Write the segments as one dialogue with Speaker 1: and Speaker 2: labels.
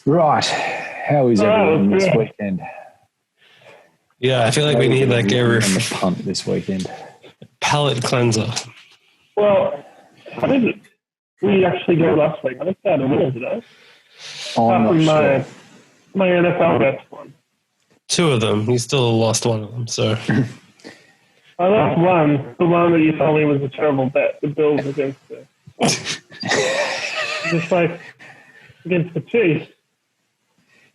Speaker 1: Right. How is everyone this weekend?
Speaker 2: Yeah, I feel like we need like a
Speaker 1: punt this weekend.
Speaker 2: Palate cleanser.
Speaker 3: Well, how did we actually go last week? I think I had a winner today.
Speaker 1: I'm not sure.
Speaker 3: My NFL best one.
Speaker 2: Two of them. You still lost one of them, so.
Speaker 3: I lost one. The one that you told me was a terrible bet. The Bills against the... just like against the Chiefs.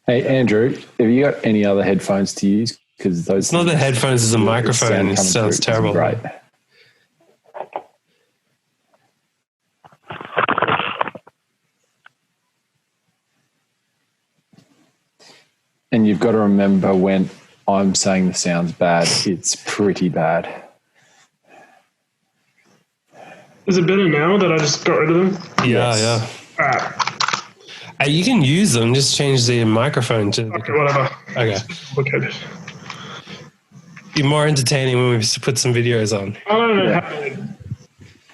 Speaker 1: Hey, Andrew, have you got any other headphones to use? Because those
Speaker 2: it's not the headphones, it's a microphone. It sounds terrible.
Speaker 1: Right. And you've got to remember when I'm saying the sound's bad, it's pretty bad.
Speaker 3: Is it better now that I just got rid of them?
Speaker 2: Yeah,
Speaker 3: yes.
Speaker 2: Yeah.
Speaker 3: All right.
Speaker 2: You can use them, just change the microphone to...
Speaker 3: Okay, whatever.
Speaker 2: Okay.
Speaker 3: Okay.
Speaker 2: Be more entertaining when we put some videos on.
Speaker 3: I don't know how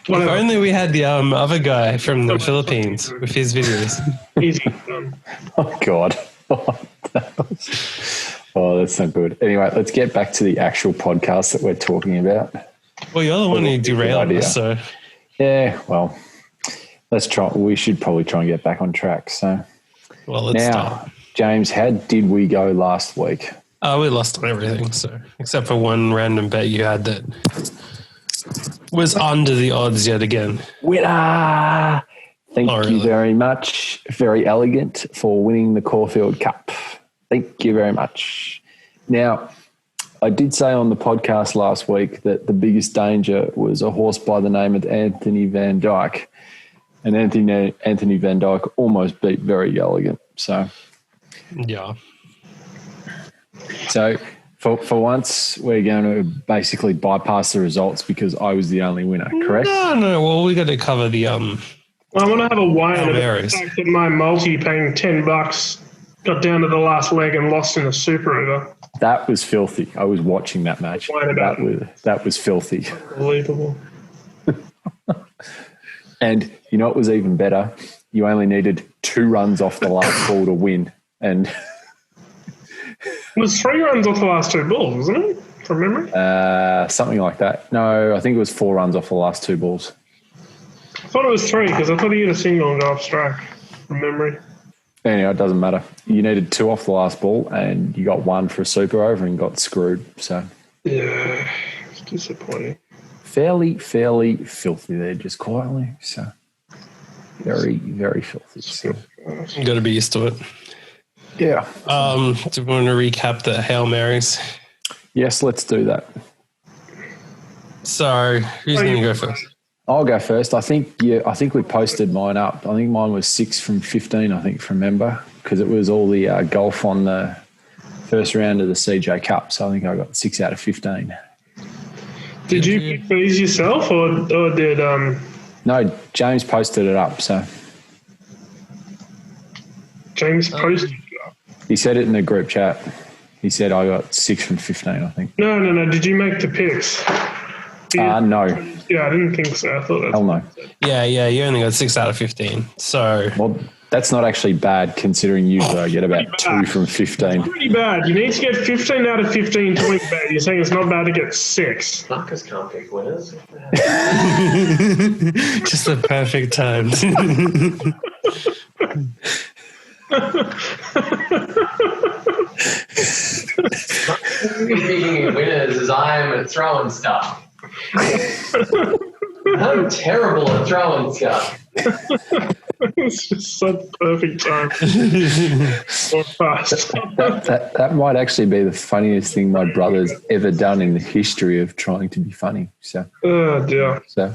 Speaker 2: If only we had the other guy from the Philippines with his videos.
Speaker 3: Easy.
Speaker 1: Oh, God. Oh, that's not good. Anyway, let's get back to the actual podcast that we're talking about.
Speaker 2: Well, you're the one who derailed us, so...
Speaker 1: Yeah, well, let's try. We should probably try and get back on track. So,
Speaker 2: well, let's start.
Speaker 1: James, how did we go last week?
Speaker 2: We lost on everything, so except for one random bet you had that was under the odds yet again.
Speaker 1: Winner! Thank you very much. Very elegant for winning the Caulfield Cup. Thank you very much. Now, I did say on the podcast last week that the biggest danger was a horse by the name of Anthony Van Dyke. And Anthony Van Dyke almost beat Very Elegant. So,
Speaker 2: yeah.
Speaker 1: So, for once, we're going to basically bypass the results because I was the only winner, correct?
Speaker 2: No. Well, we got to cover the... I
Speaker 3: want to have a whine about the fact that my multi paying $10 got down to the last leg and lost in the Super Over.
Speaker 1: That was filthy. I was watching that match. That was filthy.
Speaker 3: Unbelievable.
Speaker 1: And you know what was even better? You only needed 2 runs off the last ball to win. And
Speaker 3: it was 3 runs off the last 2 balls, wasn't it? From memory?
Speaker 1: Something like that. No, I think it was 4 runs off the last 2 balls.
Speaker 3: I thought it was 3 because I thought he hit a single and go off strike from memory.
Speaker 1: Anyway, it doesn't matter. You needed 2 off the last ball and you got 1 for a super over and got screwed. So
Speaker 3: yeah, it's disappointing.
Speaker 1: Fairly filthy there, just quietly. So very, very filthy. So.
Speaker 2: You got to be used to it.
Speaker 1: Yeah.
Speaker 2: Do we want to recap the Hail Marys?
Speaker 1: Yes, let's do that.
Speaker 2: So who's going to go first?
Speaker 1: I'll go first. I think we posted mine up. I think mine was 6 from 15, I think, from member, because it was all the golf on the first round of the CJ Cup. So I think I got 6 out of 15.
Speaker 3: Did you pick these yourself or did...
Speaker 1: No, James posted it up. So
Speaker 3: James posted it up?
Speaker 1: He said it in the group chat. He said I got 6 from 15, I think.
Speaker 3: No. Did you make the picks?
Speaker 1: No.
Speaker 3: Yeah, I didn't think so. I thought that's...
Speaker 1: Hell no.
Speaker 2: Yeah, you only got 6 out of 15. So...
Speaker 1: Well, that's not actually bad considering usually I get about 2 from 15.
Speaker 3: It's pretty bad. You need to get 15 out of 15 to win bad. You're saying it's not bad to get 6.
Speaker 4: Marcus can't pick winners.
Speaker 2: Just the perfect time.
Speaker 4: Picking winners as I am at throwing stuff. I'm terrible at throwing stuff.
Speaker 3: It's just such perfect time. Or fast.
Speaker 1: That might actually be the funniest thing my brother's ever done in the history of trying to be funny. So.
Speaker 3: Oh dear.
Speaker 1: So.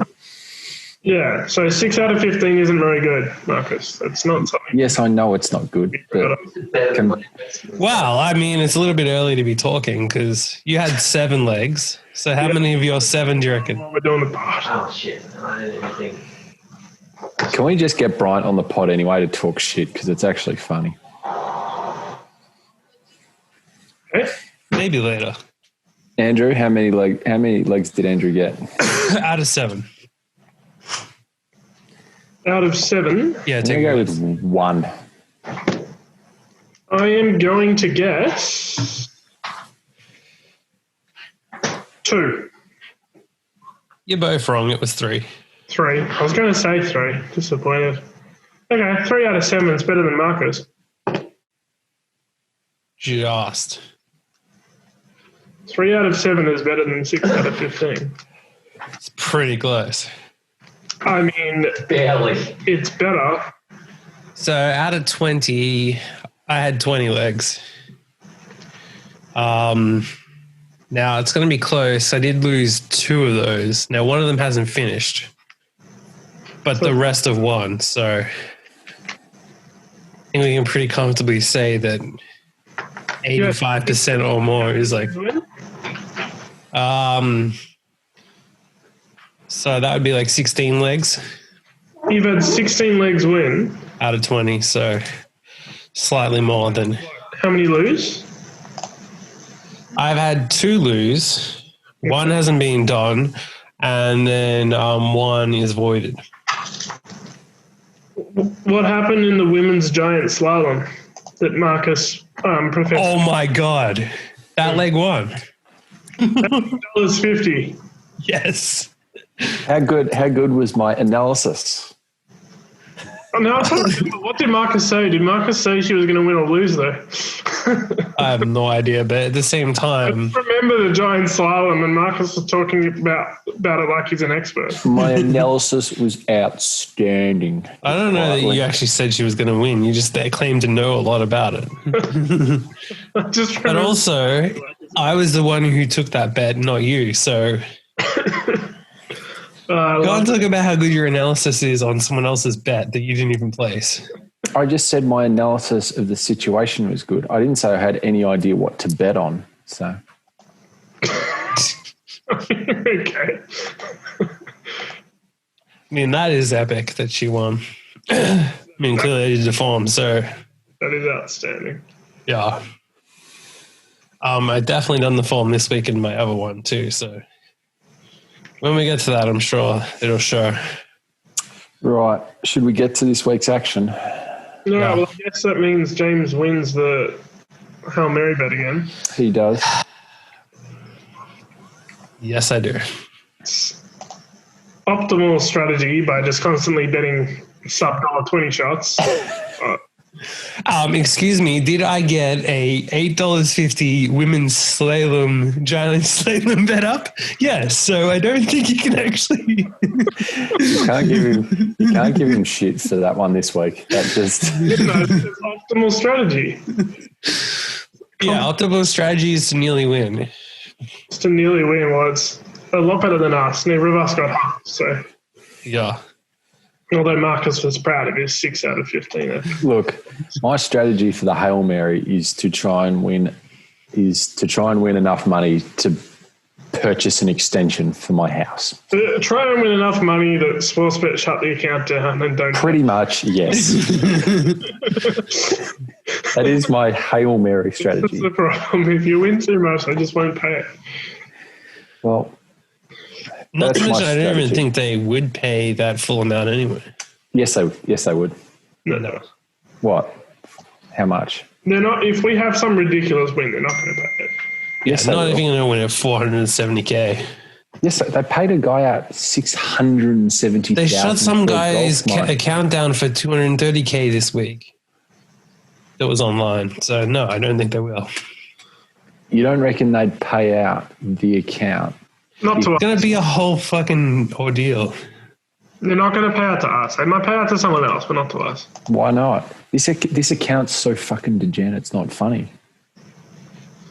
Speaker 3: Yeah. So 6 out of 15 isn't very good, Marcus. That's not something.
Speaker 1: Yes, I know it's not good. But
Speaker 2: well, I mean, it's a little bit early to be talking because you had 7 legs. So how many of your 7 do you reckon?
Speaker 3: We're doing the pod.
Speaker 4: Oh shit! I didn't even think.
Speaker 1: Can we just get Bryant on the pod anyway to talk shit because it's actually funny?
Speaker 3: Okay.
Speaker 2: Maybe later.
Speaker 1: Andrew, how many legs did Andrew get?
Speaker 2: Out of 7.
Speaker 3: Out of 7?
Speaker 2: Yeah,
Speaker 1: I'm going to go with 1.
Speaker 3: I am going to guess 2.
Speaker 2: You're both wrong. It was 3.
Speaker 3: 3. I was going to say 3. Disappointed. Okay, 3 out of 7 is better than Marcus.
Speaker 2: Just.
Speaker 3: 3 out of 7 is better than 6 out of 15.
Speaker 2: It's pretty close.
Speaker 3: I mean,
Speaker 4: Barely.
Speaker 3: it's better.
Speaker 2: So out of 20, I had 20 legs. Now it's going to be close. I did lose 2 of those. Now one of them hasn't finished, but the rest have won. So I think we can pretty comfortably say that 85% or more is like. So that would be like 16 legs.
Speaker 3: You've had 16 legs win.
Speaker 2: Out of 20, so slightly more than.
Speaker 3: How many lose?
Speaker 2: I've had 2 lose. One hasn't been done, and then 1 is voided.
Speaker 3: What happened in the women's giant slalom that Marcus professed?
Speaker 2: Oh my God. That leg won.
Speaker 3: $50.
Speaker 2: Yes.
Speaker 1: How good was my analysis?
Speaker 3: No, what did Marcus say? Did Marcus say she was going to win or lose, though?
Speaker 2: I have no idea, but at the same time.
Speaker 3: I remember the giant slalom, and Marcus was talking about it like he's an expert.
Speaker 1: My analysis was outstanding.
Speaker 2: I don't know that you actually said she was going to win. You just claimed to know a lot about it. But also, I was the one who took that bet, not you. So go and talk about how good your analysis is on someone else's bet that you didn't even place.
Speaker 1: I just said my analysis of the situation was good. I didn't say I had any idea what to bet on. So,
Speaker 3: okay.
Speaker 2: I mean, that is epic that she won. I mean, clearly did the form, so.
Speaker 3: That is outstanding.
Speaker 2: Yeah. I definitely done the form this week in my other one too, so. When we get to that, I'm sure it'll show.
Speaker 1: Right. Should we get to this week's action?
Speaker 3: No, well, I guess that means James wins the Hail Mary bet again.
Speaker 1: He does.
Speaker 2: Yes, I do.
Speaker 3: It's optimal strategy by just constantly betting sub $1.20 shots.
Speaker 2: Excuse me, did I get a $8.50 women's giant slalom bet up? Yes, so I don't think you can actually.
Speaker 1: You can't give him shit for that one this week. That just
Speaker 3: It's optimal strategy.
Speaker 2: Yeah, optimal strategy is to nearly win.
Speaker 3: It's to nearly win. Well, it's a lot better than us. Neither of us got half, so.
Speaker 2: Yeah.
Speaker 3: Although Marcus was proud of his 6 out of 15.
Speaker 1: Look, my strategy for the Hail Mary is to try and win enough money to purchase an extension for my house.
Speaker 3: Try and win enough money that Sportsbet shut the account down and don't.
Speaker 1: Pretty much, yes. That is my Hail Mary strategy.
Speaker 3: That's the problem. If you win too much, I just won't pay it.
Speaker 1: Well,
Speaker 2: not to mention, I don't even think they would pay that full amount anyway.
Speaker 1: Yes, they would.
Speaker 3: No.
Speaker 1: What? How much?
Speaker 3: They're not. If we have some ridiculous win, they're not going to pay it.
Speaker 1: Yes,
Speaker 2: not even going to win at $470K.
Speaker 1: Yes, they paid a guy out $670,000.
Speaker 2: They shut some guy's account down for $230K this week. That was online. So no, I don't think they will.
Speaker 1: You don't reckon they'd pay out the account?
Speaker 3: Not to us.
Speaker 2: It's going to be a whole fucking ordeal.
Speaker 3: They're not going to pay out to us. They might pay out to someone else, but not to us.
Speaker 1: Why not? This account's so fucking degenerate. It's not funny.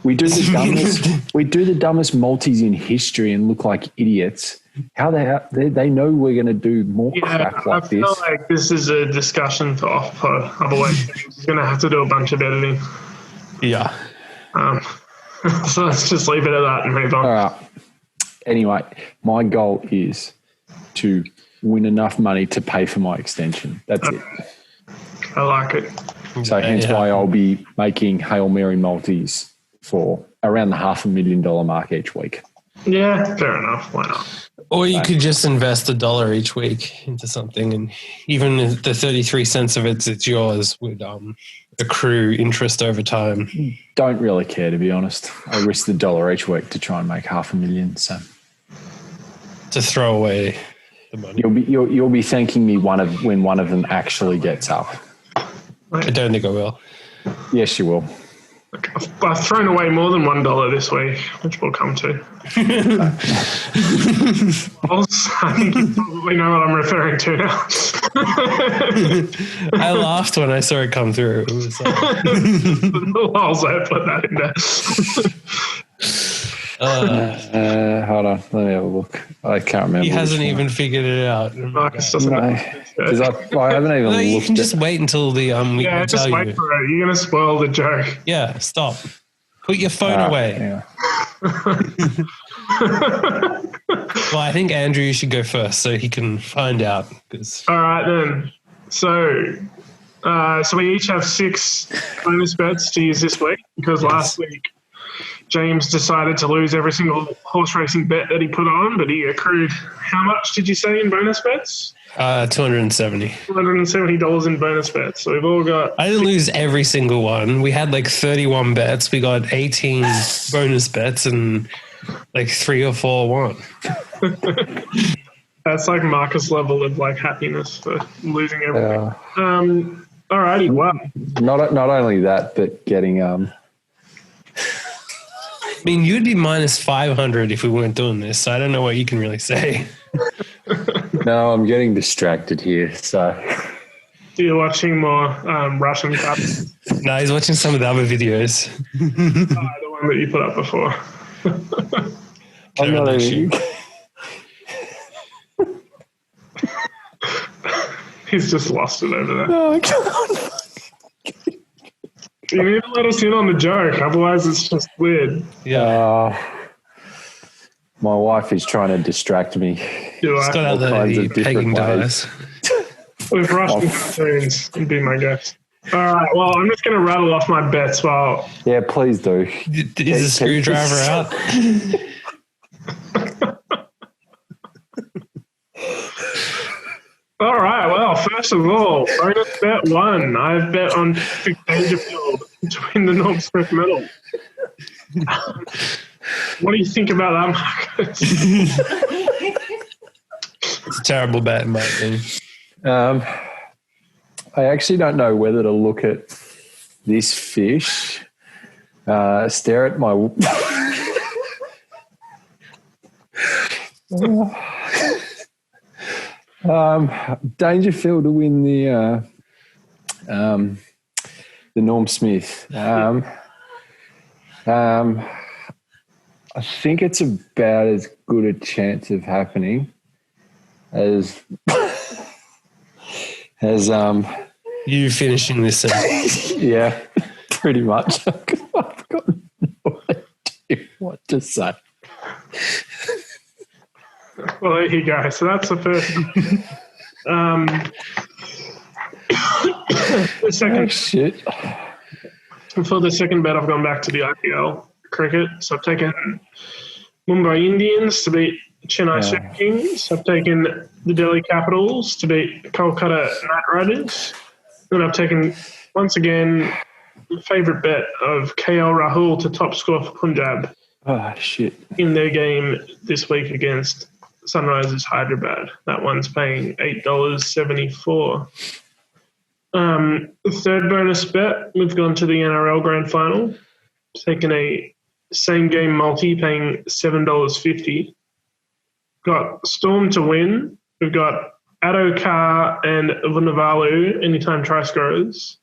Speaker 1: We do the dumbest multis in history and look like idiots. How they know we're going to do more crap like this.
Speaker 3: I feel like this is a discussion for otherwise he's going to have to do a bunch of editing.
Speaker 2: Yeah.
Speaker 3: So let's just leave it at that and move on.
Speaker 1: All right. Anyway, my goal is to win enough money to pay for my extension. That's it.
Speaker 3: I like it.
Speaker 1: So hence why I'll be making Hail Mary multis for around the $500,000 mark each week.
Speaker 3: Yeah, fair enough. Why not?
Speaker 2: Or you could just invest $1 each week into something, and even if the 33 cents of it's yours would accrue interest over time.
Speaker 1: Don't really care, to be honest. I risk the $1 each week to try and make $500,000. So
Speaker 2: to throw away the money.
Speaker 1: You'll be thanking me when one of them actually gets up.
Speaker 2: I don't think I will.
Speaker 1: Yes, you will.
Speaker 3: I've thrown away more than $1 this week, which we'll come to. I think you probably know what I'm referring to now.
Speaker 2: I laughed when I saw it come through. It was like...
Speaker 3: I put that in there.
Speaker 1: Hold on, let me have a look. I can't remember.
Speaker 2: He hasn't even figured it out.
Speaker 3: Marcus doesn't know.
Speaker 1: Because I haven't even looked.
Speaker 2: You can just wait until the we
Speaker 3: yeah,
Speaker 2: can
Speaker 3: just
Speaker 2: tell
Speaker 3: wait
Speaker 2: you.
Speaker 3: for it. You're going to spoil the joke.
Speaker 2: Yeah, stop. Put your phone away.
Speaker 1: Yeah.
Speaker 2: Well, I think Andrew, you should go first so he can find out.
Speaker 3: All right then. So we each have 6 bonus bets to use this week because last week James decided to lose every single horse racing bet that he put on, but he accrued how much did you say in bonus bets?
Speaker 2: $270.
Speaker 3: $270 in bonus bets. So we've all got...
Speaker 2: I didn't lose every single one. We had like 31 bets. We got 18 bonus bets and like 3 or 4 won.
Speaker 3: That's like Marcus' level of like happiness for losing everything. All righty, wow.
Speaker 1: Not only that, but getting...
Speaker 2: I mean, you'd be minus 500 if we weren't doing this, so I don't know what you can really say.
Speaker 1: No, I'm getting distracted here, so...
Speaker 3: You're watching more Russian Cup.
Speaker 2: No, he's watching some of the other videos.
Speaker 3: The one that you put up before.
Speaker 1: I'm not even...
Speaker 3: He's just lost it over there.
Speaker 1: Oh, come on.
Speaker 3: You need to let us in on the joke, otherwise it's just weird.
Speaker 2: Yeah.
Speaker 1: My wife is trying to distract me.
Speaker 2: It's got out the pegging device.
Speaker 3: With Russian cartoons, you'd be my guest. All right, well, I'm just going to rattle off my bets while...
Speaker 1: Yeah, please do.
Speaker 2: Is the screwdriver out?
Speaker 3: All right, well, first of all, bonus bet 1. I've bet on Dangerfield to win the Norm Smith medal. What do you think about that, Marcus?
Speaker 2: It's a terrible bet, in my opinion.
Speaker 1: I actually don't know whether to look at this fish, stare at my... Dangerfield to win the Norm Smith. I think it's about as good a chance of happening as
Speaker 2: you finishing this sentence.
Speaker 1: Yeah, pretty much. I've got no idea what to say.
Speaker 3: Well, there you go. So that's the first. The second.
Speaker 1: Oh, shit.
Speaker 3: For the second bet, I've gone back to the IPL cricket. So I've taken Mumbai Indians to beat Chennai Super Kings. I've taken the Delhi Capitals to beat Kolkata Knight Riders. And I've taken, once again, the favourite bet of KL Rahul to top score for Punjab.
Speaker 1: Oh, shit.
Speaker 3: In their game this week against Sunrisers Hyderabad. That one's paying $8.74. The third bonus bet, we've gone to the NRL Grand Final. Taken a same game multi paying $7.50. Got Storm to win. We've got Adokar and Vunivalu anytime try scorers.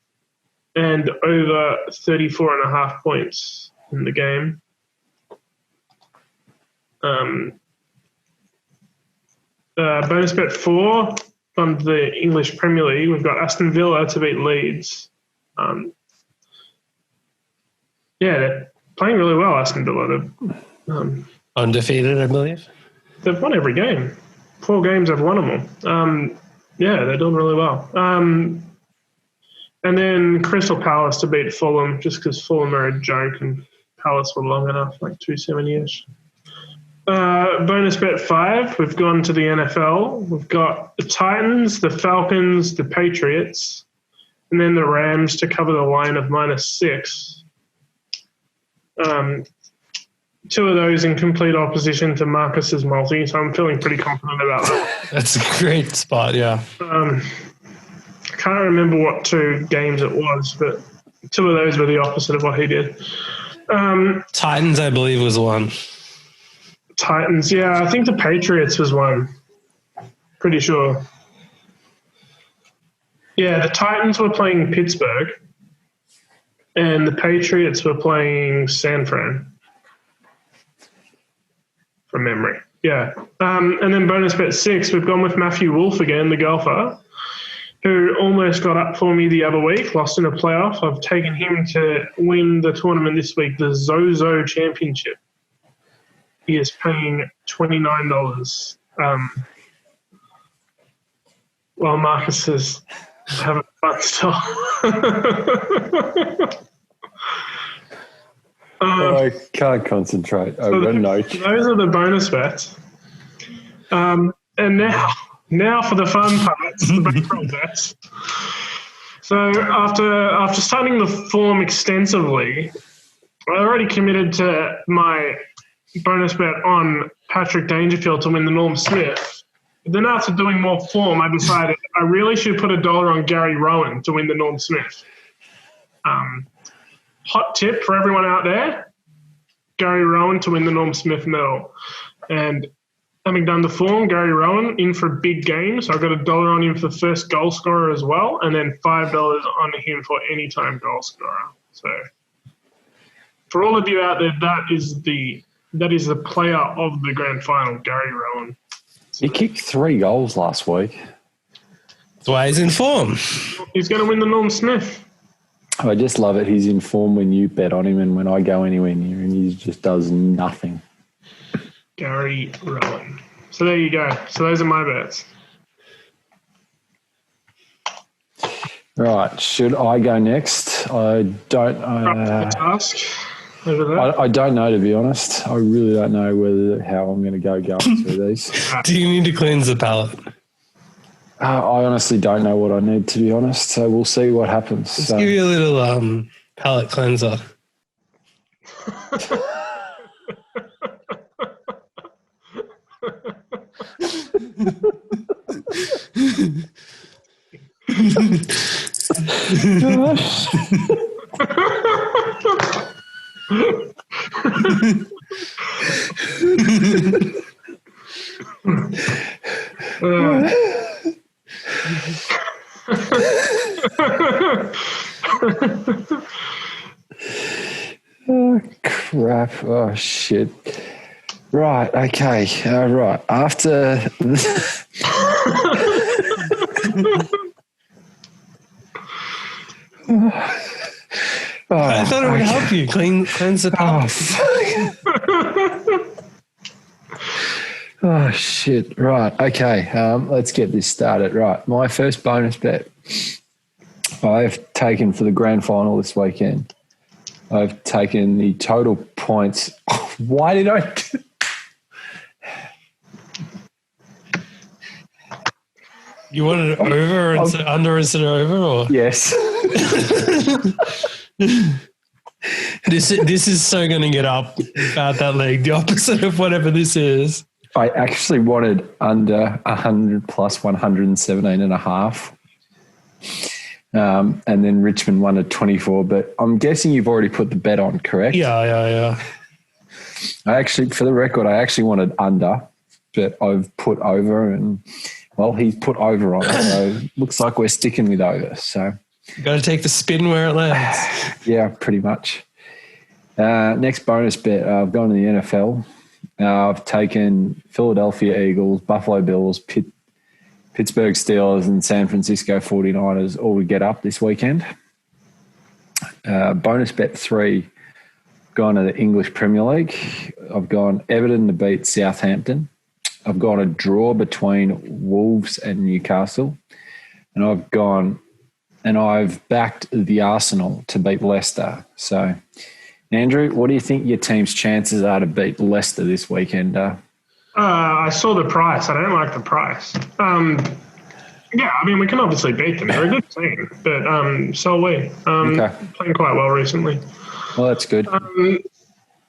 Speaker 3: And over 34.5 points in the game. Bonus bet 4 from the English Premier League. We've got Aston Villa to beat Leeds. They're playing really well, Aston Villa.
Speaker 2: Undefeated, I believe.
Speaker 3: They've won every game. 4 games, they've won them all. They're doing really well. And then Crystal Palace to beat Fulham, just because Fulham are a joke and Palace were long enough, like 270-ish. Bonus bet 5, we've gone to the NFL. We've got the Titans, the Falcons, the Patriots, and then the Rams to cover the line of -6. Two of those in complete opposition to Marcus's multi, so I'm feeling pretty confident about that.
Speaker 2: That's a great spot, yeah.
Speaker 3: I can't remember what 2 games it was, but 2 of those were the opposite of what he did.
Speaker 2: Titans, I believe, was one.
Speaker 3: Titans, yeah, I think the Patriots was one. Pretty sure. Yeah, the Titans were playing Pittsburgh, and the Patriots were playing San Fran. From memory. Yeah. And then bonus bet 6, we've gone with Matthew Wolf again, the golfer, who almost got up for me the other week, lost in a playoff. I've taken him to win the tournament this week, the Zozo Championship. He is paying $29. While Marcus is having fun stuff.
Speaker 1: I can't concentrate. I've got a note.
Speaker 3: Those are the bonus bets. And now for the fun parts, the bankroll bets. So after studying the form extensively, I already committed to my bonus bet on Patrick Dangerfield to win the Norm Smith. But then after doing more form, I decided I really should put $1 on Gary Rowan to win the Norm Smith. Hot tip for everyone out there, Gary Rowan to win the Norm Smith medal. And having done the form, Gary Rowan in for a big game. So I got $1 on him for the first goal scorer as well, and then $5 on him for anytime goal scorer. So for all of you out there, that is the player of the grand final, Gary Rowan.
Speaker 1: He kicked 3 goals last week.
Speaker 2: That's why he's in form.
Speaker 3: He's going to win the Norm Smith.
Speaker 1: I just love it. He's in form when you bet on him and when I go anywhere near him, he just does nothing.
Speaker 3: Gary Rowan. So there you go. So those are my bets.
Speaker 1: Right. Should I go next? I don't
Speaker 3: task over there.
Speaker 1: I don't know, to be honest. I really don't know how I'm going to go going through these.
Speaker 2: Do you need to cleanse the palate?
Speaker 1: I honestly don't know what I need, to be honest. So we'll see what happens.
Speaker 2: Let's give you a little palate cleanser.
Speaker 1: Oh, crap. Oh, shit. Right. Okay. Right. After...
Speaker 2: I thought it would help you cleanse the palate.
Speaker 1: Oh, shit. Right. Okay. Let's get this started. Right. My first bonus bet I've taken for the grand final this weekend. I've taken the total points. Why did I...
Speaker 2: You wanted it over instead of under instead of over? Or?
Speaker 1: Yes.
Speaker 2: This is so going to get up about that leg. The opposite of whatever this is.
Speaker 1: I actually wanted under 100 plus 117.5. And then Richmond won at 24. But I'm guessing you've already put the bet on, correct?
Speaker 2: Yeah.
Speaker 1: For the record, I actually wanted under, but I've put over and... Well, he's put over on it, so looks like we're sticking with over. So,
Speaker 2: got to take the spin where it lands.
Speaker 1: Yeah, pretty much. Next bonus bet, I've gone to the NFL. I've taken Philadelphia Eagles, Buffalo Bills, Pittsburgh Steelers, and San Francisco 49ers all to get up this weekend. Bonus bet 3, gone to the English Premier League. I've gone Everton to beat Southampton. I've gone a draw between Wolves and Newcastle. And I've backed the Arsenal to beat Leicester. So, Andrew, what do you think your team's chances are to beat Leicester this weekend?
Speaker 3: I saw the price. I don't like the price. Yeah, I mean, we can obviously beat them. They're a good team, but so are we. Playing quite well recently.
Speaker 1: Well, that's good.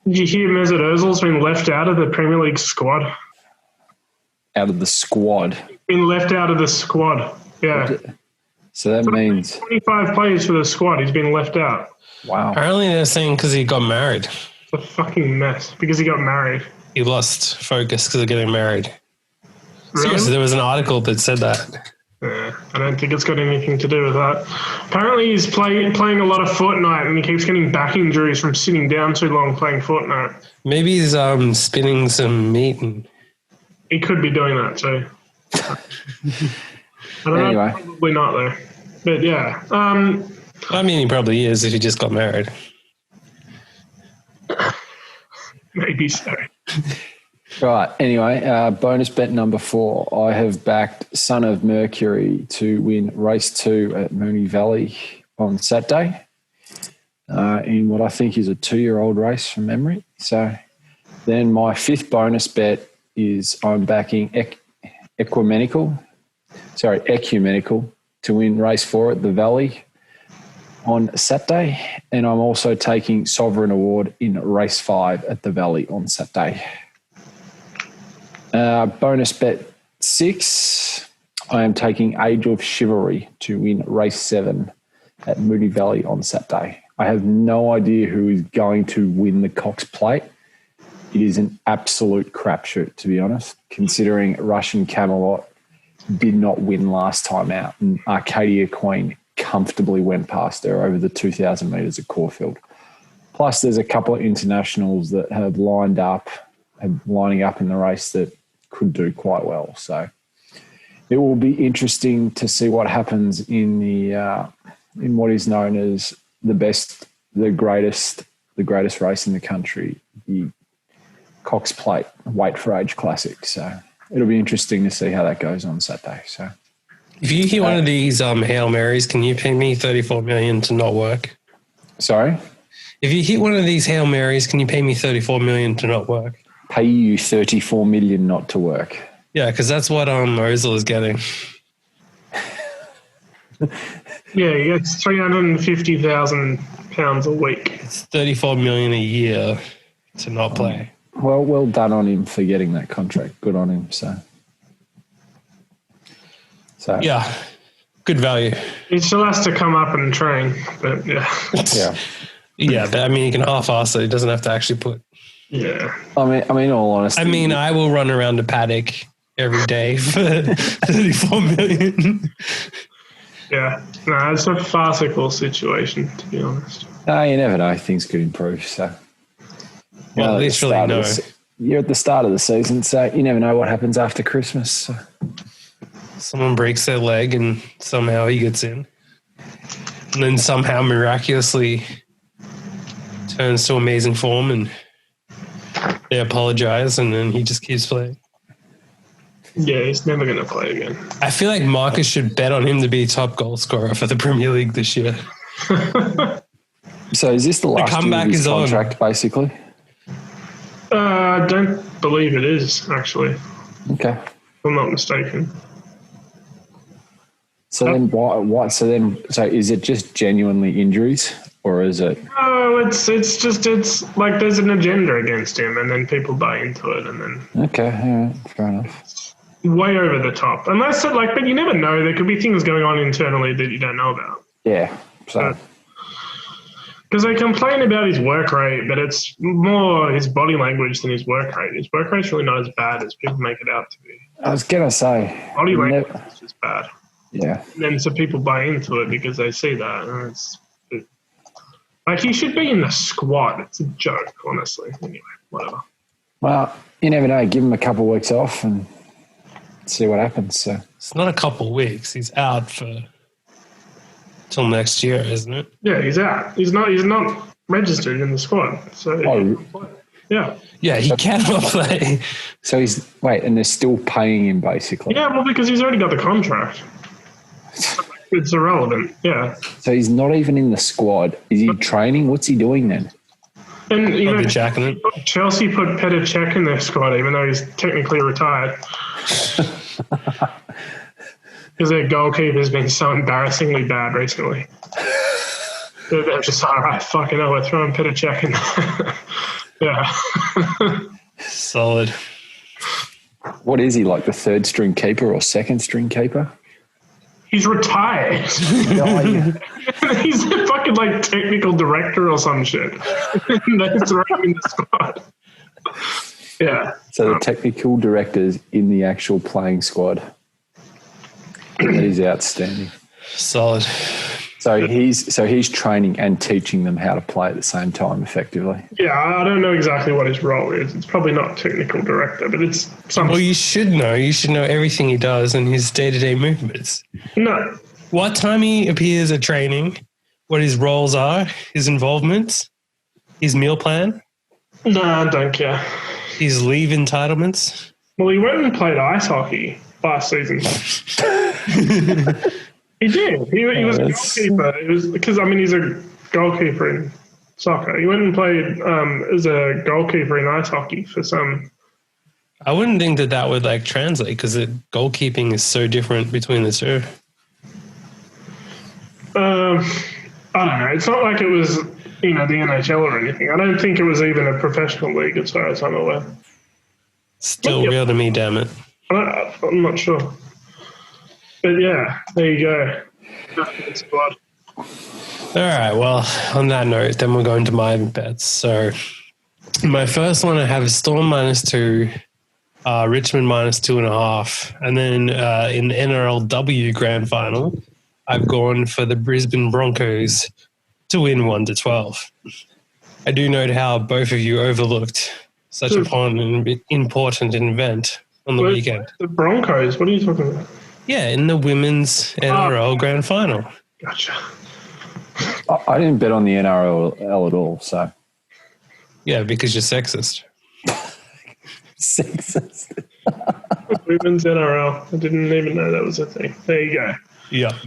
Speaker 3: Did you hear Mesut Ozil's been left out of the Premier League squad?
Speaker 1: Out of the squad.
Speaker 3: Been left out of the squad. Yeah.
Speaker 1: So that means
Speaker 3: 25 players for the squad. He's been left out.
Speaker 1: Wow.
Speaker 2: Apparently they're saying because he got married.
Speaker 3: It's a fucking mess because he got married.
Speaker 2: He lost focus because of getting married.
Speaker 3: Really?
Speaker 2: Seriously, there was an article that said that.
Speaker 3: I don't think it's got anything to do with that. Apparently he's playing a lot of Fortnite and he keeps getting back injuries from sitting down too long playing Fortnite.
Speaker 2: Maybe he's spinning some meat. And
Speaker 3: he could be doing that too. I don't know, probably not though. But yeah.
Speaker 2: I mean, he probably is if he just got married.
Speaker 3: Maybe so.
Speaker 1: Right. Anyway, bonus bet number 4. I have backed Son of Mercury to win race 2 at Moonee Valley on Saturday in what I think is a 2-year-old race from memory. So then my 5th bonus bet is I'm backing Ecumenical to win race 4 at the Valley on Saturday. And I'm also taking Sovereign Award in race 5 at the Valley on Saturday. Bonus bet 6, I am taking Age of Chivalry to win race 7 at Moonee Valley on Saturday. I have no idea who is going to win the Cox Plate. It is an absolute crapshoot, to be honest, considering Russian Camelot did not win last time out and Arcadia Queen comfortably went past her over the 2,000 metres at Caulfield. Plus, there's a couple of internationals that have lining up in the race that could do quite well. So it will be interesting to see what happens in in what is known as the greatest race in the country, the Cox Plate Weight for Age Classic. So it'll be interesting to see how that goes on Saturday. So
Speaker 2: if you hear one of these Hail Marys, can you pay me $34 million to not work?
Speaker 1: Sorry?
Speaker 2: If you hit one of these Hail Marys, can you pay me $34 million to not work?
Speaker 1: Pay you $34 million not to work.
Speaker 2: Yeah, because that's what Ozil is getting.
Speaker 3: Yeah, he gets £350,000 a week.
Speaker 2: It's $34 million a year to not play.
Speaker 1: Well done on him for getting that contract. Good on him. So
Speaker 2: yeah, good value.
Speaker 3: He still has to come up and train, but yeah.
Speaker 2: Yeah, but I mean, he can half-ass it. He doesn't have to actually put.
Speaker 3: Yeah.
Speaker 1: I mean, all honesty.
Speaker 2: I mean, I will run around the paddock every day for $34 million.
Speaker 3: Yeah. No, it's a farcical situation, to be honest.
Speaker 1: No, you never know. Things could improve. So,
Speaker 2: well, at least really know.
Speaker 1: You're at the start of the season, so you never know what happens after Christmas. So.
Speaker 2: Someone breaks their leg and somehow he gets in. And then somehow miraculously turns to amazing form and they apologize and then he just keeps playing.
Speaker 3: Yeah, he's never going to play again.
Speaker 2: I feel like Marcus should bet on him to be top goal scorer for the Premier League this year.
Speaker 1: So is this the last year of his contract, basically?
Speaker 3: I don't believe it is, actually.
Speaker 1: Okay.
Speaker 3: If I'm not mistaken.
Speaker 1: So then why? So is it just genuinely injuries or is it?
Speaker 3: Oh, it's like there's an agenda against him and then people buy into it and then.
Speaker 1: Okay, all right, fair enough.
Speaker 3: Way over the top. Unless but you never know. There could be things going on internally that you don't know about.
Speaker 1: Yeah. So.
Speaker 3: Because they complain about his work rate, but it's more his body language than his work rate. His work rate's really not as bad as people make it out to be.
Speaker 1: I was going to say.
Speaker 3: Body language is just bad.
Speaker 1: Yeah.
Speaker 3: And then so people buy into it because they see that. And like he should be in the squad. It's a joke, honestly. Anyway, whatever.
Speaker 1: Well, you never know. Give him a couple of weeks off and see what happens. So
Speaker 2: it's not a couple of weeks. He's out for till next year, isn't it?
Speaker 3: Yeah, he's out. He's not registered in the squad. So yeah.
Speaker 2: Yeah, he cannot play.
Speaker 1: So and they're still paying him basically.
Speaker 3: Yeah, well, because he's already got the contract. It's irrelevant. Yeah.
Speaker 1: So he's not even in the squad. Is he training? What's he doing then?
Speaker 3: And Chelsea put Petr Cech in their squad, even though he's technically retired. because their goalkeeper's been so embarrassingly bad recently. They're just all right, fucking hell, we're throwing Petacek in. Yeah.
Speaker 2: Solid.
Speaker 1: What is he, like the third string keeper or second string keeper?
Speaker 3: He's retired. He's a fucking like technical director or some shit. They throw him in the squad. Yeah.
Speaker 1: So the technical director's in the actual playing squad. That is outstanding.
Speaker 2: Solid.
Speaker 1: So he's training and teaching them how to play at the same time effectively.
Speaker 3: Yeah, I don't know exactly what his role is. It's probably not technical director, but it's something.
Speaker 2: Well, you should know. You should know everything he does and his day-to-day movements.
Speaker 3: No.
Speaker 2: What time he appears at training, what his roles are, his involvements, his meal plan.
Speaker 3: No, I don't care.
Speaker 2: His leave entitlements.
Speaker 3: Well, he went and played ice hockey last season. He did. He was a goalkeeper. It was because he's a goalkeeper in soccer. He went and played as a goalkeeper in ice hockey for some.
Speaker 2: I wouldn't think that would like translate because goalkeeping is so different between the two.
Speaker 3: I don't know. It's not like it was the NHL or anything. I don't think it was even a professional league as far as I'm aware.
Speaker 2: Still real to me, damn it.
Speaker 3: I'm not sure. But yeah, there you go. Squad.
Speaker 2: All right. Well, on that note, then we're going to my bets. So my first one, I have Storm -2, Richmond -2.5, and then in the NRLW Grand Final, I've gone for the Brisbane Broncos to win 1-12. I do note how both of you overlooked such an important event on the weekend.
Speaker 3: The Broncos? What are you talking about?
Speaker 2: Yeah, in the women's NRL Grand Final.
Speaker 3: Gotcha.
Speaker 1: I didn't bet on the NRL at all, so.
Speaker 2: Yeah, because you're sexist.
Speaker 1: Sexist.
Speaker 3: Women's NRL. I didn't even know that was a thing. There you go.
Speaker 2: Yeah.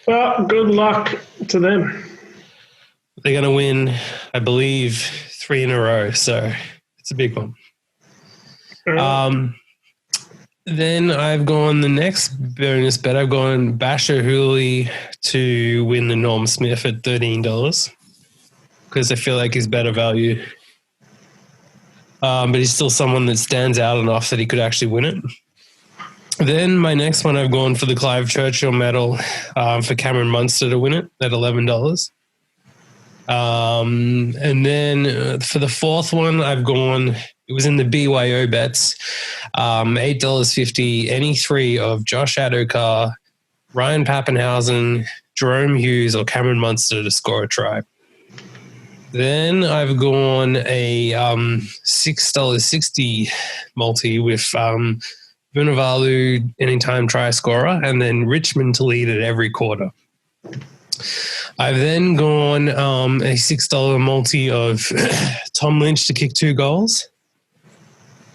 Speaker 3: Well, good luck to them.
Speaker 2: They're going to win, I believe, 3 in a row, so it's a big one. Then I've gone the next bonus bet. I've gone Basher Hooley to win the Norm Smith at $13 because I feel like he's better value. But he's still someone that stands out enough that he could actually win it. Then my next one, I've gone for the Clive Churchill medal for Cameron Munster to win it at $11. And then for the fourth one, I've gone, it was in the BYO bets, $8.50, any three of Josh Adokar, Ryan Pappenhausen, Jerome Hughes, or Cameron Munster to score a try. Then I've gone a $6.60 multi with Vunivalu anytime try scorer, and then Richmond to lead at every quarter. I've then gone a $6 multi of Tom Lynch to kick 2 goals.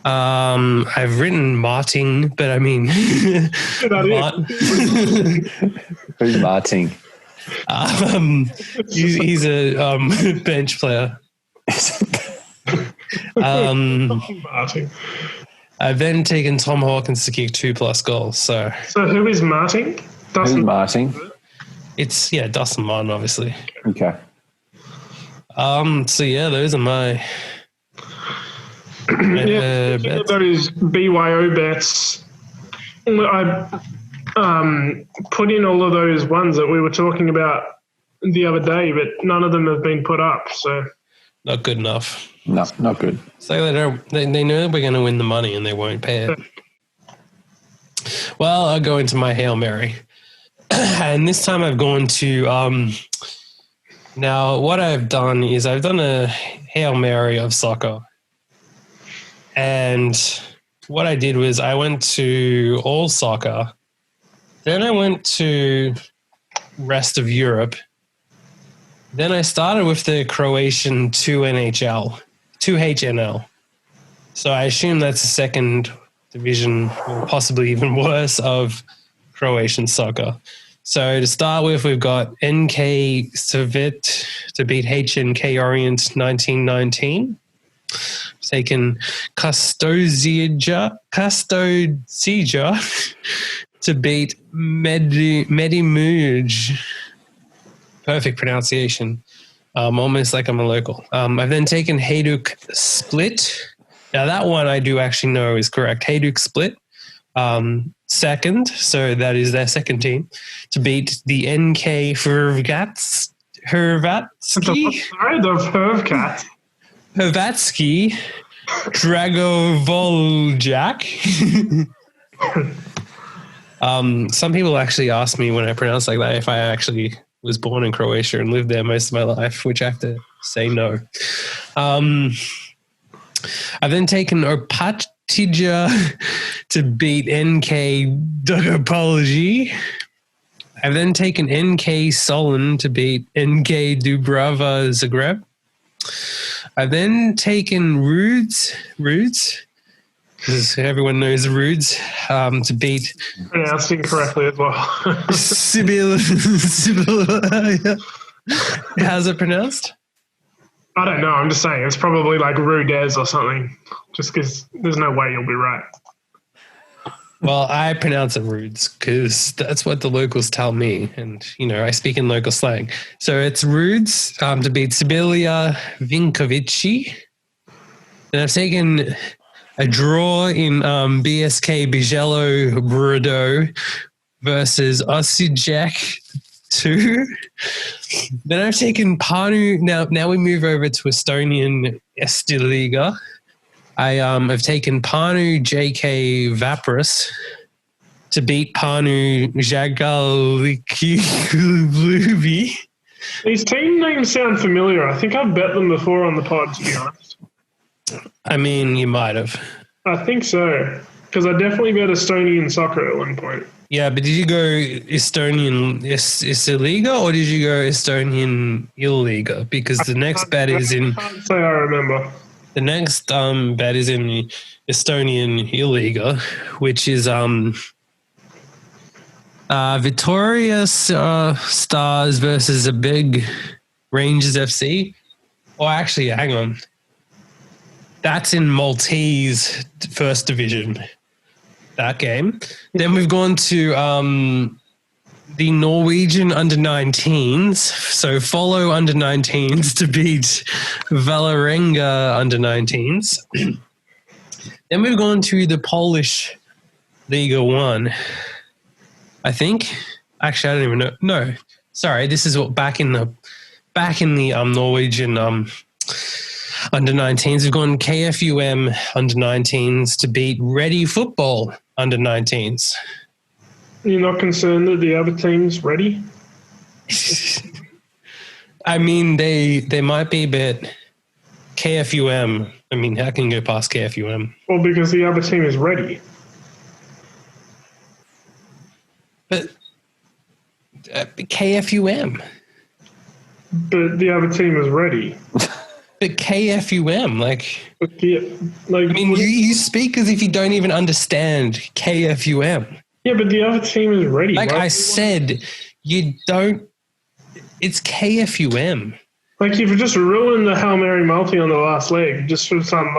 Speaker 2: I've written Marting, but I mean...
Speaker 1: Who's Marting?
Speaker 2: He's a bench player.
Speaker 3: Marting.
Speaker 2: I've then taken Tom Hawkins to kick 2+ goals. So
Speaker 3: who is Marting?
Speaker 1: Who's Marting?
Speaker 2: It's Dustin Martin, obviously.
Speaker 1: Okay.
Speaker 3: So
Speaker 2: yeah, those are my bets.
Speaker 3: Those BYO bets. I put in all of those ones that we were talking about the other day, but none of them have been put up. So
Speaker 2: not good enough.
Speaker 1: No, not good.
Speaker 2: So they know we're going to win the money and they won't pay it. Well, I'll go into my Hail Mary. And this time I've gone to, now what I've done is I've done a Hail Mary of soccer. And what I did was I went to all soccer. Then I went to rest of Europe. Then I started with the Croatian 2HNL. So I assume that's the second division, or possibly even worse, of Croatian soccer. So to start with, we've got NK Servet to beat HNK Orient 1919. Taken Kastosija to beat Medimuge. Perfect pronunciation. Almost like I'm a local. I've then taken Hajduk Split. Now that one I do actually know is correct. Hajduk Split. Second, so that is their second team, to beat the NK Hrvatsky.
Speaker 3: Sorry, the Pervcat.
Speaker 2: Hrvatsky Dragovoljak. Some people actually ask me when I pronounce like that if I actually was born in Croatia and lived there most of my life, which I have to say no. I've then taken Opatija to beat NK Dugopology. I've then taken NK Solon to beat NK Dubrava Zagreb. I've then taken Rudes, because everyone knows Rudes, to beat...
Speaker 3: Pronouncing correctly as well.
Speaker 2: Sibyl. How's it pronounced?
Speaker 3: I don't know. I'm just saying it's probably like Rudez or something, just because there's no way you'll be right.
Speaker 2: Well, I pronounce it Rudes because that's what the locals tell me. And, I speak in local slang. So it's Rudes to beat Sibilia Vinkovici. And I've taken a draw in BSK Bigello Bordeaux versus Aussie Jack 2. Then I've taken Panu. Now we move over to Estonian Estiliga. I've taken Panu JK Vapris to beat Panu Jagaliki.
Speaker 3: These team names sound familiar. I think I've bet them before on the pod, to be honest.
Speaker 2: I mean, you might have.
Speaker 3: I think so, because I definitely bet Estonian soccer at one point.
Speaker 2: Yeah, but did you go Estonian Estiliga or did you go Estonian Illiga? Because the next bet is in...
Speaker 3: I can't say I remember.
Speaker 2: The next bet is in the Estonian Illiga, which is Victoria Stars versus a big Rangers FC. Oh, actually, hang on. That's in Maltese First Division, that game. Then we've gone to the Norwegian under-19s. So follow under-19s to beat Valerenga under-19s. Then we've gone to the Polish Liga 1, I think. Actually, I don't even know. No, sorry. This is what back in the Norwegian under-19s. We've gone KFUM under-19s to beat Ready Football under-19s.
Speaker 3: You're not concerned that the other team's ready?
Speaker 2: I mean, they might be, but KFUM, I mean, how can you go past KFUM?
Speaker 3: Well, because the other team is ready.
Speaker 2: But KFUM.
Speaker 3: But the other team is ready.
Speaker 2: But KFUM,
Speaker 3: I
Speaker 2: mean, you speak as if you don't even understand KFUM.
Speaker 3: Yeah, but the other team is ready.
Speaker 2: Like I said, you don't. It's KFUM.
Speaker 3: Like you've just ruined the Hail Mary multi on the last leg just for some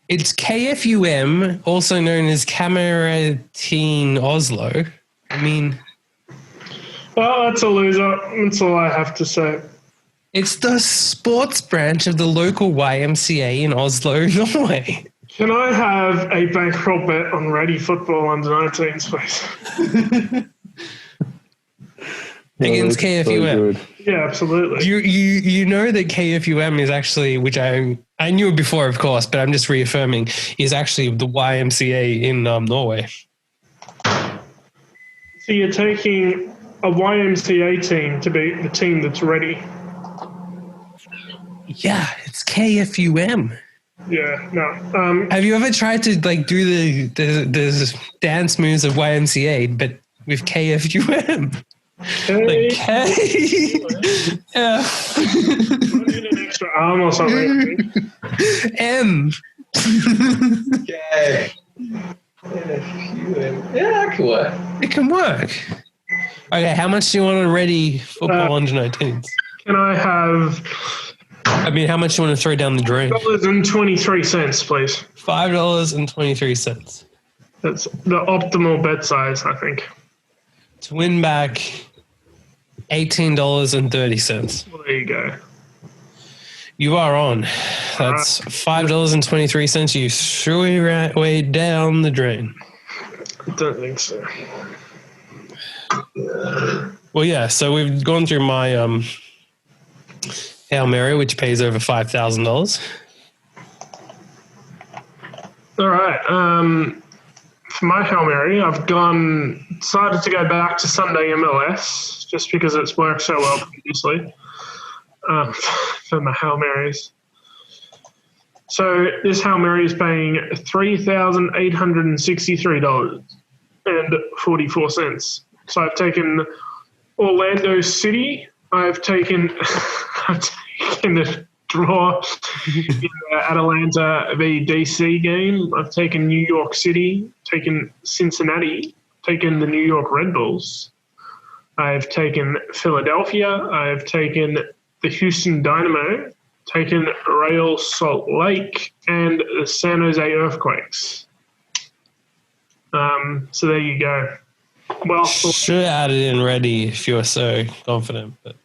Speaker 2: It's KFUM, also known as Kameratine Oslo. I mean.
Speaker 3: Well, that's a loser. That's all I have to say.
Speaker 2: It's the sports branch of the local YMCA in Oslo, Norway.
Speaker 3: Can I have a bankroll bet on Ready Football under 19s, please?
Speaker 2: Against KFUM.
Speaker 1: So
Speaker 3: Yeah, absolutely.
Speaker 2: You know that KFUM is actually, which I knew before, of course, but I'm just reaffirming, is actually the YMCA in Norway.
Speaker 3: So you're taking a YMCA team to beat the team that's ready?
Speaker 2: Yeah, it's KFUM.
Speaker 3: Yeah, no.
Speaker 2: Have you ever tried to do the dance moves of YMCA, but with KFUM? Like K. Yeah.
Speaker 3: Need an extra arm or something.
Speaker 2: M.
Speaker 4: Okay. Yeah, that could work.
Speaker 2: It can work. Okay, how much do you want on Ready Football under 19s?
Speaker 3: Can I have
Speaker 2: I mean, how much do you want to throw down the drain?
Speaker 3: $5.23, please?
Speaker 2: $5.23.
Speaker 3: That's the optimal bet size, I think.
Speaker 2: To win back $18.30.
Speaker 3: Well, there you go.
Speaker 2: You are on. That's $5.23 you threw it way down the drain.
Speaker 3: I don't think so.
Speaker 2: Well, yeah, so we've gone through my Hail Mary, which pays over $5,000.
Speaker 3: All right. For my Hail Mary, I've decided to go back to Sunday MLS just because it's worked so well previously for my Hail Marys. So this Hail Mary is paying $3,863.44. So I've taken Orlando City. I've taken the draw in the Atlanta v DC game. I've taken New York City, taken Cincinnati, taken the New York Red Bulls. I've taken Philadelphia. I've taken the Houston Dynamo, taken Real Salt Lake, and the San Jose Earthquakes. So there you go. Well,
Speaker 2: should have added in ready if you were so confident, but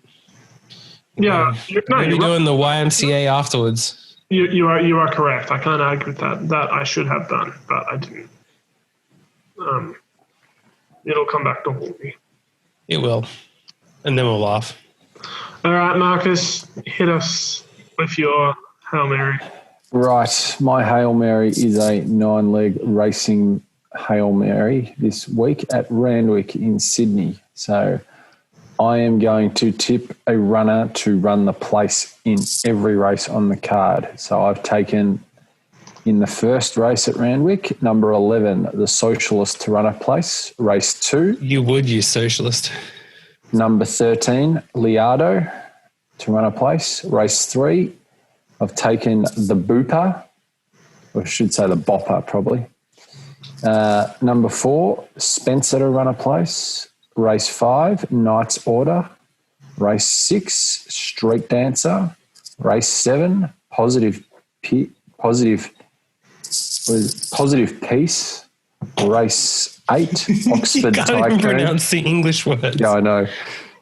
Speaker 3: yeah,
Speaker 2: maybe doing the YMCA afterwards.
Speaker 3: You are correct. I can't argue with that. That I should have done, but I didn't. It'll come back to haunt me.
Speaker 2: It will, and then we'll laugh.
Speaker 3: All right, Marcus, hit us with your Hail Mary.
Speaker 1: Right, my Hail Mary is a 9-leg racing Hail Mary this week at Randwick in Sydney. So I am going to tip a runner to run the place in every race on the card. So I've taken in the first race at Randwick, number 11, the Socialist to run a place, race 2.
Speaker 2: You would use Socialist.
Speaker 1: Number 13, Liardo to run a place, race 3. I've taken the Booper, or I should say the Bopper probably. Number 4, Spencer to run a place. Race 5, Knight's Order. Race 6, Street Dancer. Race 7, Positive Peace. Race 8, Oxford
Speaker 2: You can't
Speaker 1: Tycoon.
Speaker 2: even pronounce the English words.
Speaker 1: Yeah, I know.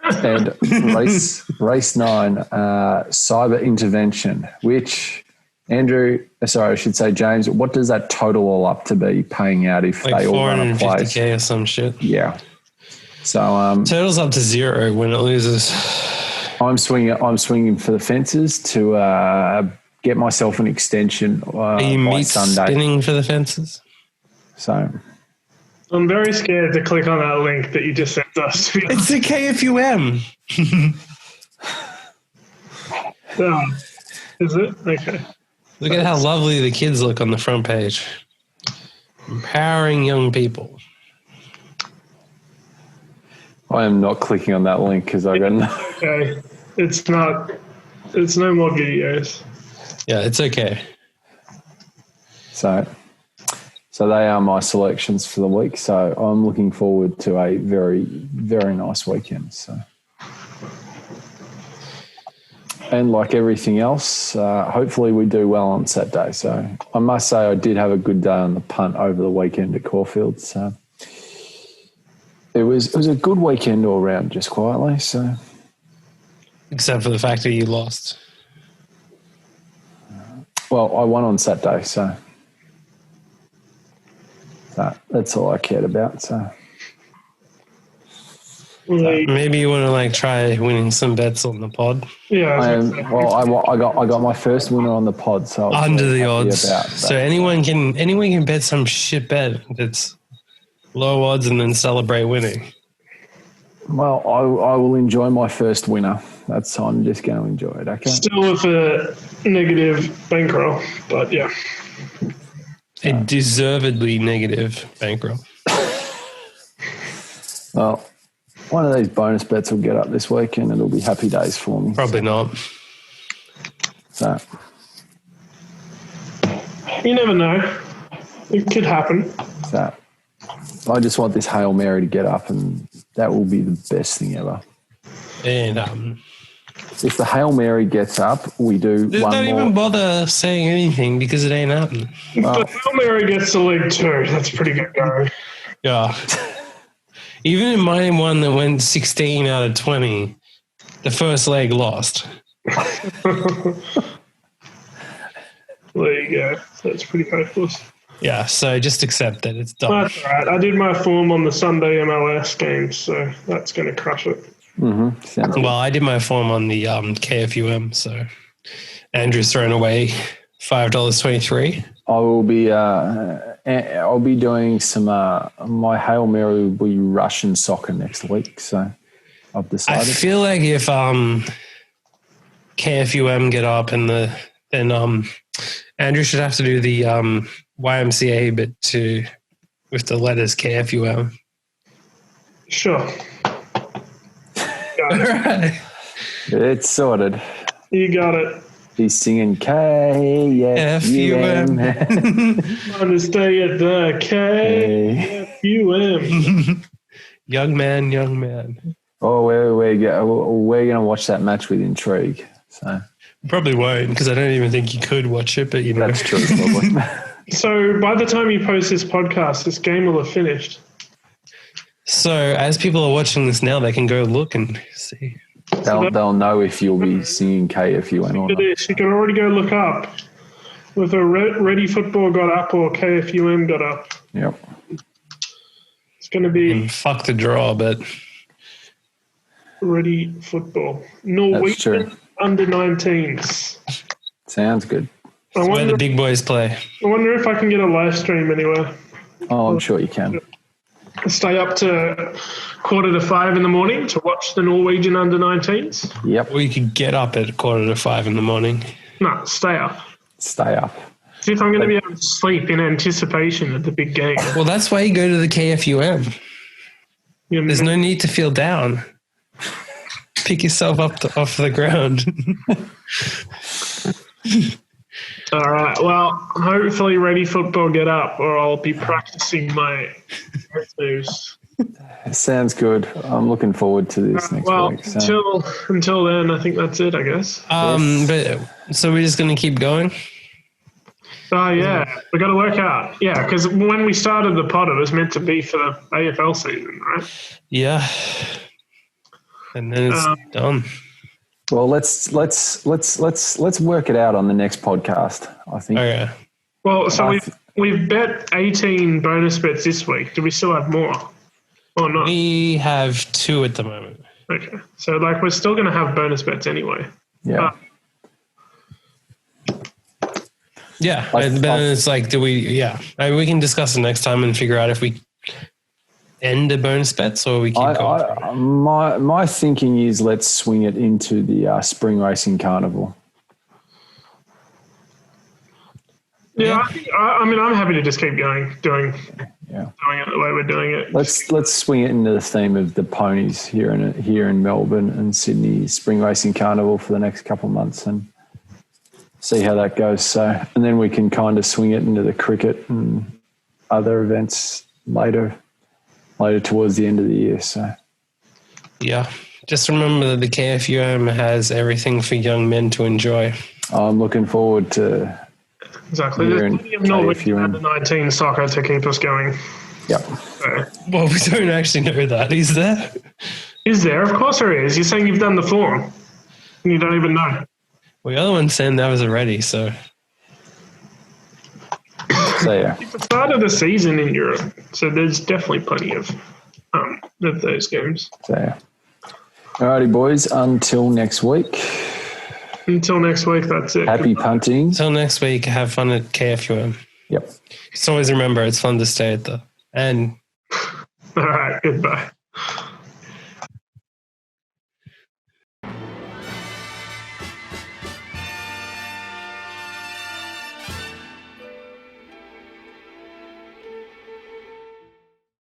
Speaker 1: And race 9, Cyber Intervention, which... Andrew, sorry, I should say, James, what does that total all up to be paying out if
Speaker 2: like
Speaker 1: they all run a place?
Speaker 2: $450K or some shit.
Speaker 1: Yeah. So
Speaker 2: total's up to 0 when it loses.
Speaker 1: I'm swinging for the fences to get myself an extension
Speaker 2: Are you
Speaker 1: by
Speaker 2: meat
Speaker 1: Sunday.
Speaker 2: spinning for the fences?
Speaker 1: So
Speaker 3: I'm very scared to click on that link that you just sent us.
Speaker 2: It's the KFUM.
Speaker 3: Oh, is it? Okay.
Speaker 2: Look at how lovely the kids look on the front page. Empowering young people.
Speaker 1: I am not clicking on that link because I got no.
Speaker 3: Okay. It's no more videos.
Speaker 2: Yeah, it's okay.
Speaker 1: So they are my selections for the week. So I'm looking forward to a very, very nice weekend. So. And like everything else, hopefully we do well on Saturday. So I must say I did have a good day on the punt over the weekend at Caulfield. So it was a good weekend all round, just quietly. So
Speaker 2: except for the fact that you lost.
Speaker 1: Well, I won on Saturday, so that's all I cared about. So.
Speaker 2: Maybe you want to try winning some bets on the pod.
Speaker 3: Yeah.
Speaker 1: I got my first winner on the pod, so
Speaker 2: under the odds. So anyone can bet some shit bet that's low odds and then celebrate winning.
Speaker 1: Well, I will enjoy my first winner. That's I'm just going to enjoy it. Okay.
Speaker 3: Still with a negative bankroll, but yeah.
Speaker 2: A deservedly negative bankroll.
Speaker 1: Well. One of these bonus bets will get up this weekend. It'll be happy days for me.
Speaker 2: Probably not.
Speaker 1: So.
Speaker 3: You never know. It could happen.
Speaker 1: So. I just want this Hail Mary to get up, and that will be the best thing ever.
Speaker 2: And
Speaker 1: If the Hail Mary gets up, we do
Speaker 2: Just
Speaker 1: one
Speaker 2: don't
Speaker 1: more.
Speaker 2: even bother saying anything because it ain't happening.
Speaker 3: If the Hail Mary gets to League 2, that's pretty good going.
Speaker 2: Yeah. Even in my one that went 16 out of 20, the first leg lost.
Speaker 3: There you go. That's pretty hopeless.
Speaker 2: Yeah, so just accept that it's done.
Speaker 3: That's all right. I did my form on the Sunday MLS game, so that's going to crush it.
Speaker 1: Sounds good.
Speaker 2: Well, I did my form on the KFUM, so Andrew's thrown away $5.23.
Speaker 1: I'll be doing some. My Hail Mary will be Russian soccer next week, so I've
Speaker 2: I
Speaker 1: decided.
Speaker 2: feel like if KFUM get up and then Andrew should have to do the YMCA bit too with the letters KFUM.
Speaker 3: Sure.
Speaker 2: All right.
Speaker 1: It's sorted.
Speaker 3: You got it.
Speaker 1: He's singing KFUM.
Speaker 3: Trying to stay at the KFUM.
Speaker 2: Young man.
Speaker 1: Oh, we're going to watch that match with intrigue. So
Speaker 2: Probably won't because I don't even think you could watch it, but you know.
Speaker 1: that's true, probably.
Speaker 3: So by the time you post this podcast, this game will have finished.
Speaker 2: So as people are watching this now, they can go look and see.
Speaker 1: They'll know if you'll be singing KFUM or
Speaker 3: Look at
Speaker 1: not.
Speaker 3: this. You can already go look up whether Ready Football got up or KFUM got up.
Speaker 1: Yep.
Speaker 3: It's going to be
Speaker 2: And fuck the draw, but
Speaker 3: Ready Football.
Speaker 1: That's
Speaker 3: Norwegian
Speaker 1: true.
Speaker 3: under 19s.
Speaker 1: Sounds good.
Speaker 3: I
Speaker 2: where
Speaker 3: wonder,
Speaker 2: the big boys play.
Speaker 3: I wonder if I can get a live stream anywhere.
Speaker 1: Oh, I'm sure you can.
Speaker 3: Stay up to 4:45 in the morning to watch the Norwegian under 19s.
Speaker 1: Yep.
Speaker 2: Or you could get up at 4:45 in the morning.
Speaker 3: No, stay up.
Speaker 1: Stay up.
Speaker 3: See if I'm going to be able to sleep in anticipation of the big game.
Speaker 2: Well, that's why you go to the KFUM.
Speaker 3: You know,
Speaker 2: There's no need to feel down. Pick yourself up off the ground.
Speaker 3: all right. Well, hopefully Ready Football get up or I'll be practicing my moves.
Speaker 1: Sounds good. I'm looking forward to this next week. So.
Speaker 3: Until then, I think that's it, I guess.
Speaker 2: But so we're just going to keep going?
Speaker 3: Oh, yeah. We got to work out. Yeah, because when we started the pod, it was meant to be for the AFL season, right?
Speaker 2: Yeah. And then it's done.
Speaker 1: Well, let's work it out on the next podcast, I think.
Speaker 2: Okay.
Speaker 3: Well, so we've bet 18 bonus bets this week. Do we still have more or not?
Speaker 2: We have 2 at the moment.
Speaker 3: Okay. So, we're still going to have bonus bets anyway.
Speaker 1: Yeah.
Speaker 2: Yeah. But then it's like, we can discuss it next time and figure out if we end the bonus bets or we keep going.
Speaker 1: My thinking is let's swing it into the spring racing carnival.
Speaker 3: Yeah, I mean, I'm happy to just keep doing it the way we're doing it.
Speaker 1: Let's swing it into the theme of the ponies here in Melbourne and Sydney spring racing carnival for the next couple of months and see how that goes. So, and then we can kind of swing it into the cricket and other events later towards the end of the year. So,
Speaker 2: yeah, just remember that the KFUM has everything for young men to enjoy.
Speaker 1: I'm looking forward to.
Speaker 3: Exactly. There's plenty of Norwegian under 19 soccer to keep us going.
Speaker 1: Yep.
Speaker 3: So.
Speaker 2: Well, we don't actually know that. Is there?
Speaker 3: Is there? Of course there is. You're saying you've done the form and you don't even know.
Speaker 2: Well, the other one's saying that was already, so.
Speaker 1: So, yeah.
Speaker 3: It's the start of the season in Europe, so there's definitely plenty of those games.
Speaker 1: So, yeah. Alrighty, boys. Until next week.
Speaker 3: Until next week, that's it.
Speaker 1: Happy punting.
Speaker 2: Until next week, have fun at KFUM.
Speaker 1: Yep.
Speaker 2: Just always remember, it's fun to stay at the end.
Speaker 3: All right, goodbye.